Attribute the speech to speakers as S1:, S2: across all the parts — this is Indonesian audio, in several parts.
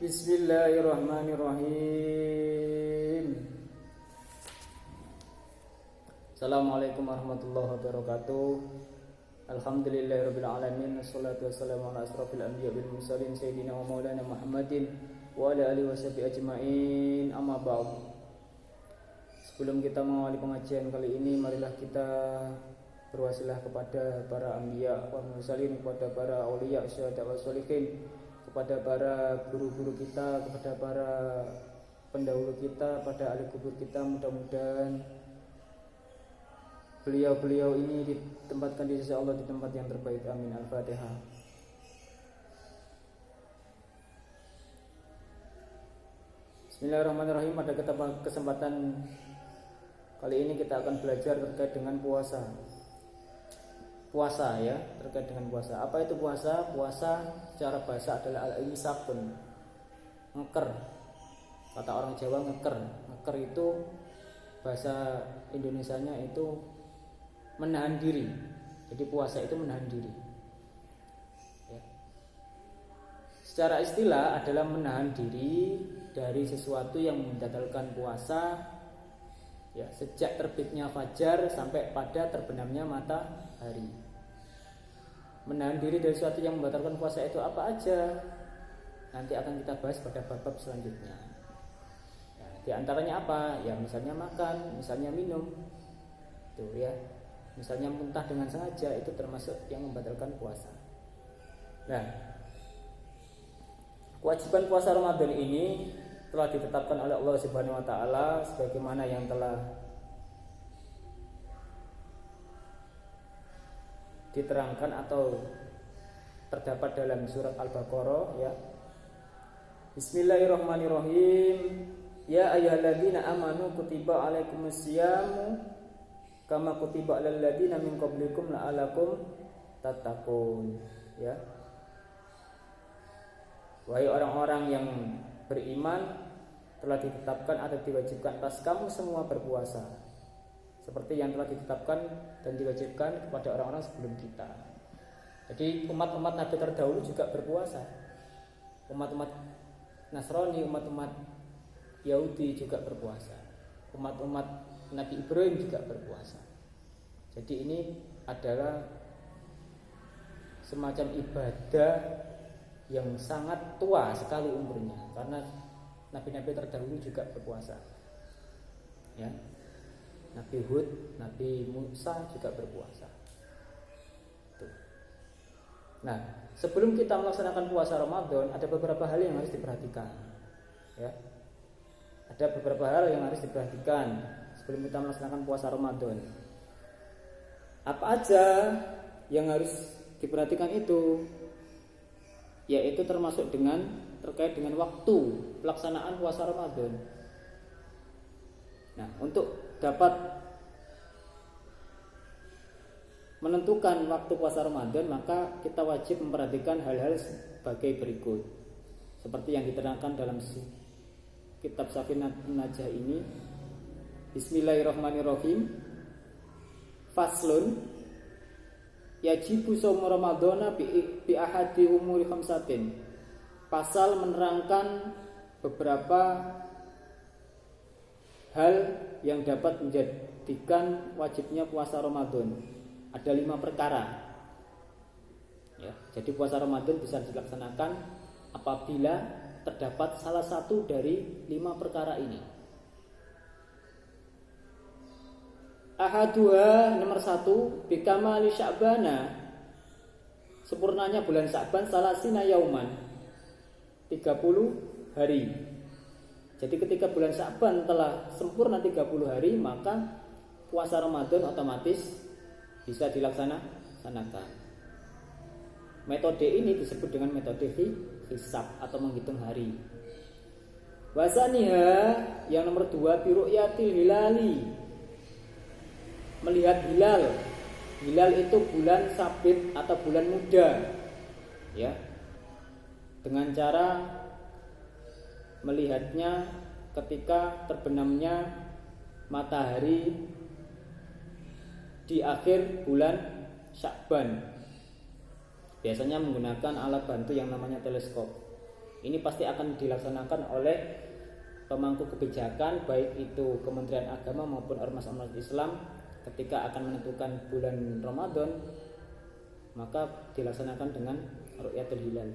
S1: Bismillahirrahmanirrahim. Assalamualaikum warahmatullahi wabarakatuh. Alhamdulillahirabbil alamin, wassalatu wassalamu ala asrofil anbiya wal mursalin sayyidina wa maulana Muhammadin wa ala alihi washabihi ajmain. Amma ba'd. Sebelum kita mengawali pengajian kali ini, marilah kita berwasilah kepada para anbiya wal mursalin, kepada para auliya, syuhada wa sholihin, kepada para guru-guru kita, kepada para pendahulu kita, pada ahli kubur kita. Mudah-mudahan beliau-beliau ini ditempatkan di sisi Allah di tempat yang terbaik. Amin. Al-Fatihah. Bismillahirrahmanirrahim. Pada kesempatan kali ini kita akan belajar terkait dengan puasa ya, terkait dengan puasa. Apa itu puasa? Puasa secara bahasa adalah al-imsakun, ngeker. Kata orang Jawa ngeker. Ngeker itu bahasa Indonesianya itu menahan diri. Jadi puasa itu menahan diri ya. Secara istilah adalah menahan diri dari sesuatu yang membatalkan puasa ya, sejak terbitnya fajar sampai pada terbenamnya matahari. Menahan diri dari sesuatu yang membatalkan puasa itu apa aja? Nanti akan kita bahas pada bab-bab selanjutnya. Ya, di antaranya apa? Ya misalnya makan, misalnya minum, tuh ya. Misalnya muntah dengan sengaja, itu termasuk yang membatalkan puasa. Nah, kewajiban puasa Ramadan ini telah ditetapkan oleh Allah Subhanahu wa taala sebagaimana yang telah diterangkan atau terdapat dalam surat Al-Baqarah ya. Bismillahirrahmanirrahim. Ya ayyuhalladzina amanu kutiba alaikumusyamu kama kutiba alal ladzina min qablikum la'alakum tattaqun ya. Wahai orang-orang yang beriman, telah ditetapkan atau diwajibkan atas kamu semua berpuasa seperti yang telah ditetapkan dan diwajibkan kepada orang-orang sebelum kita. Jadi umat-umat Nabi terdahulu juga berpuasa. Umat-umat Nasrani, umat-umat Yahudi juga berpuasa. Umat-umat Nabi Ibrahim juga berpuasa. Jadi ini adalah semacam ibadah yang sangat tua sekali umurnya, karena nabi-nabi terdahulu juga berpuasa. Ya. Nabi Hud, Nabi Musa juga berpuasa. Tuh. Nah, sebelum kita melaksanakan puasa Ramadan, ada beberapa hal yang harus diperhatikan. Ya. Ada beberapa hal yang harus diperhatikan sebelum kita melaksanakan puasa Ramadan. Apa aja yang harus diperhatikan itu? Yaitu termasuk terkait dengan waktu pelaksanaan puasa Ramadan. Nah, untuk dapat menentukan waktu puasa Ramadan, maka kita wajib memperhatikan hal-hal sebagai berikut. Seperti yang diterangkan dalam kitab Safinatun Najah ini. Bismillahirrahmanirrahim. Faslun yajibu shaum Ramadhana bi ahadi umuri khamsatin. Pasal menerangkan beberapa hal yang dapat menjadikan wajibnya puasa Ramadan. Ada 5 perkara ya. Jadi puasa Ramadan bisa dilaksanakan apabila terdapat salah satu dari 5 perkara ini. Ahaduha, nomor 1, bikamali sya'bana, sempurnanya bulan Sya'ban, salasina yauman, 30 hari. Jadi ketika bulan Sya'ban telah sempurna 30 hari, maka puasa Ramadan otomatis bisa dilaksanakan. Metode ini disebut dengan metode hisab atau menghitung hari. Wasaniha, yang nomor 2, biru'yatil hilali, melihat hilal. Hilal itu bulan sabit atau bulan muda ya. Dengan cara melihatnya ketika terbenamnya matahari di akhir bulan Sya'ban. Biasanya menggunakan alat bantu yang namanya teleskop. Ini pasti akan dilaksanakan oleh pemangku kebijakan, baik itu Kementerian Agama maupun ormas-ormas Islam ketika akan menentukan bulan Ramadan, maka dilaksanakan dengan ru'yatul hilal.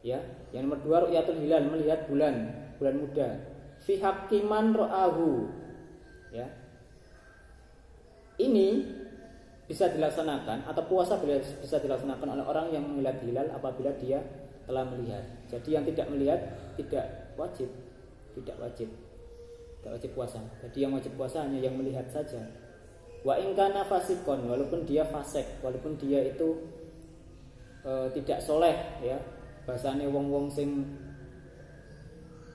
S1: Ya, yang nomor 2 ru'yatul hilal, melihat bulan muda. Fi haqqiman ra'ahu. Ya. Ini bisa dilaksanakan atau puasa bisa dilaksanakan oleh orang yang melihat hilal apabila dia telah melihat. Jadi yang tidak melihat tidak wajib puasa. Jadi yang wajib puasa hanya yang melihat saja. Wa in kana fasikon, walaupun dia fasik, walaupun dia itu tidak soleh, ya. Bahasane wong-wong sing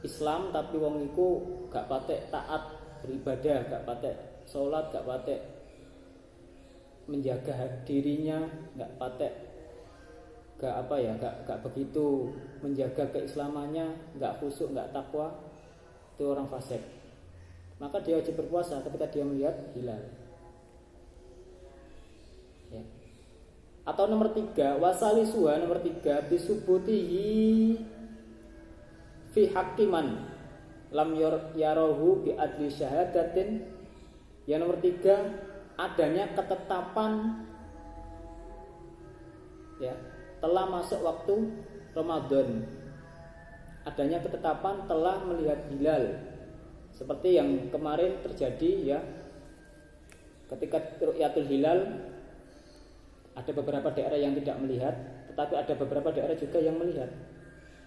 S1: Islam tapi wong iku gak patek taat beribadah, gak patek sholat, gak patek menjaga dirinya, gak begitu menjaga keislamannya, gak khusyuk, gak takwa, itu orang fasik. Maka dia wajib berpuasa ketika dia melihat hilal. Ya. Atau nomor 3, wasalisuha, nomor 3, bisubutihi fi haqqiman lam yarahu bi adli syahadatin. Yang nomor 3, adanya ketetapan, ya, telah masuk waktu Ramadan. Adanya ketetapan telah melihat hilal. Seperti yang kemarin terjadi, ya. Ketika ru'yatul hilal, ada beberapa daerah yang tidak melihat, tetapi ada beberapa daerah juga yang melihat.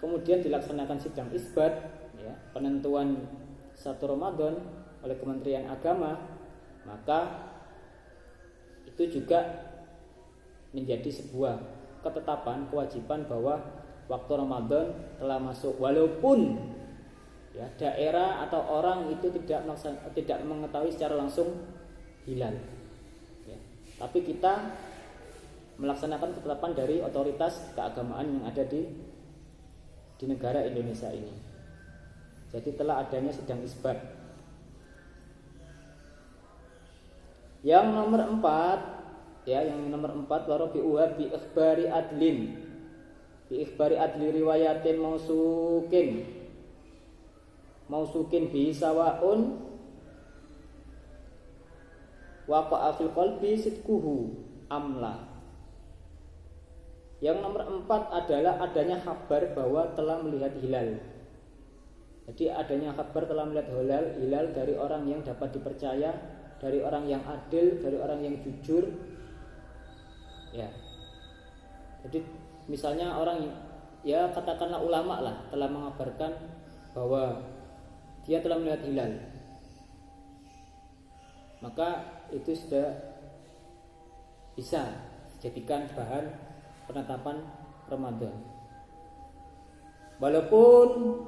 S1: Kemudian dilaksanakan sidang isbat, ya, penentuan 1 Ramadan oleh Kementerian Agama, maka itu juga menjadi sebuah ketetapan, kewajiban bahwa waktu Ramadan telah masuk, walaupun, ya, daerah atau orang itu tidak mengetahui secara langsung hilal, ya. Tapi kita melaksanakan ketetapan dari otoritas keagamaan yang ada di negara Indonesia ini. Jadi telah adanya sidang isbat. Yang nomor 4, ya, yang nomor 4, warabi'uha bi ikhbari adlin. Bi ikhbari adli riwayatin mausukin bi sawaun waqa'a fil qalbi sidquhu amla. Yang nomor 4 adalah adanya kabar bahwa telah melihat hilal. Jadi adanya kabar telah melihat hilal dari orang yang dapat dipercaya, dari orang yang adil, dari orang yang jujur, ya. Jadi misalnya orang, ya, katakanlah ulama lah, telah mengabarkan bahwa dia telah melihat hilal, maka itu sudah bisa dijadikan bahan penetapan Ramadan. Walaupun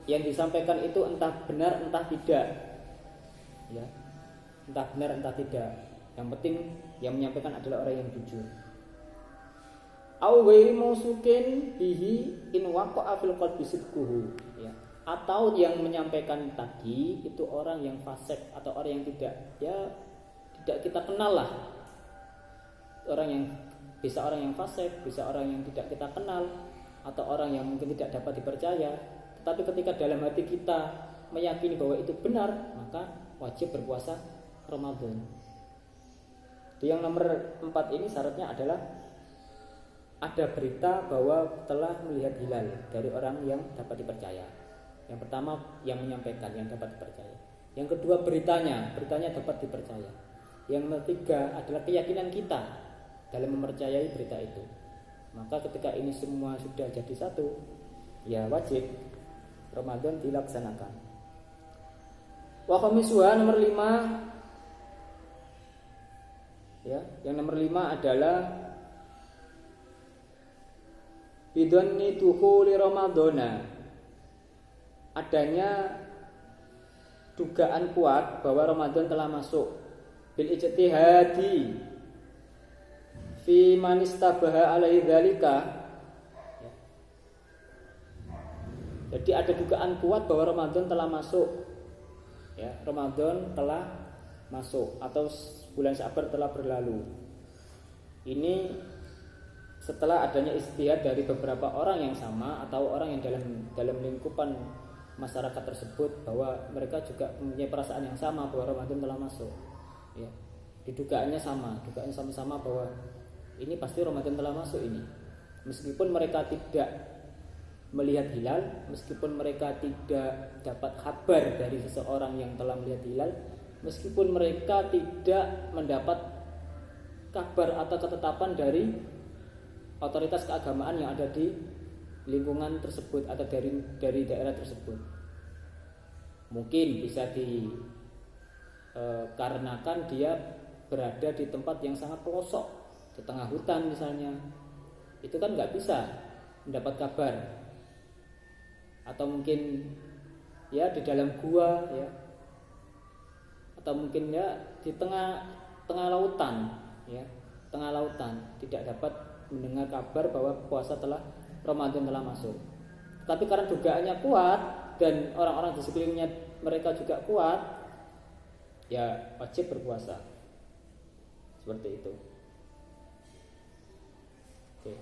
S1: yang disampaikan itu entah benar entah tidak, ya, entah benar entah tidak, yang penting yang menyampaikan adalah orang yang jujur. Au ghairi mausukin bihi in waqa'a fil qalbi sidquhu, ya. Atau yang menyampaikan tadi itu orang yang fasik atau orang yang tidak kita kenal lah. Bisa orang yang fasik, bisa orang yang tidak kita kenal, atau orang yang mungkin tidak dapat dipercaya. Tetapi ketika dalam hati kita meyakini bahwa itu benar, maka wajib berpuasa Ramadan. Yang nomor 4 ini syaratnya adalah ada berita bahwa telah melihat hilal dari orang yang dapat dipercaya. Yang pertama yang menyampaikan, yang dapat dipercaya. Yang kedua beritanya dapat dipercaya. Yang ketiga adalah keyakinan kita dalam mempercayai berita itu. Maka ketika ini semua sudah jadi satu, ya wajib Ramadan dilaksanakan. Wa khamisuha, nomor 5, ya, yang nomor 5 adalah bidonni dukhuli Ramadana. Adanya dugaan kuat bahwa Ramadan telah masuk bil ijtihadi fi man istabaha alaihi dzalika. Jadi ada dugaan kuat bahwa Ramadan telah masuk, ya, Ramadan telah masuk atau bulan Sya'ban telah berlalu. Ini setelah adanya ijtihad dari beberapa orang yang sama atau orang yang dalam lingkupan masyarakat tersebut, bahwa mereka juga mempunyai perasaan yang sama bahwa Ramadan telah masuk, ya, dugaannya sama-sama bahwa ini pasti Ramadan telah masuk ini, meskipun mereka tidak melihat hilal, meskipun mereka tidak dapat kabar dari seseorang yang telah melihat hilal, meskipun mereka tidak mendapat kabar atau ketetapan dari otoritas keagamaan yang ada di lingkungan tersebut atau dari daerah tersebut. Mungkin bisa dikarenakan dia berada di tempat yang sangat pelosok, di tengah hutan misalnya, itu kan nggak bisa mendapat kabar. Atau mungkin ya di dalam gua, ya, atau mungkin ya di tengah lautan, ya, tengah lautan, tidak dapat mendengar kabar bahwa Ramadan telah masuk. Tapi karena dugaannya kuat dan orang-orang di sekelilingnya mereka juga kuat, ya wajib berpuasa. Seperti itu. Oke.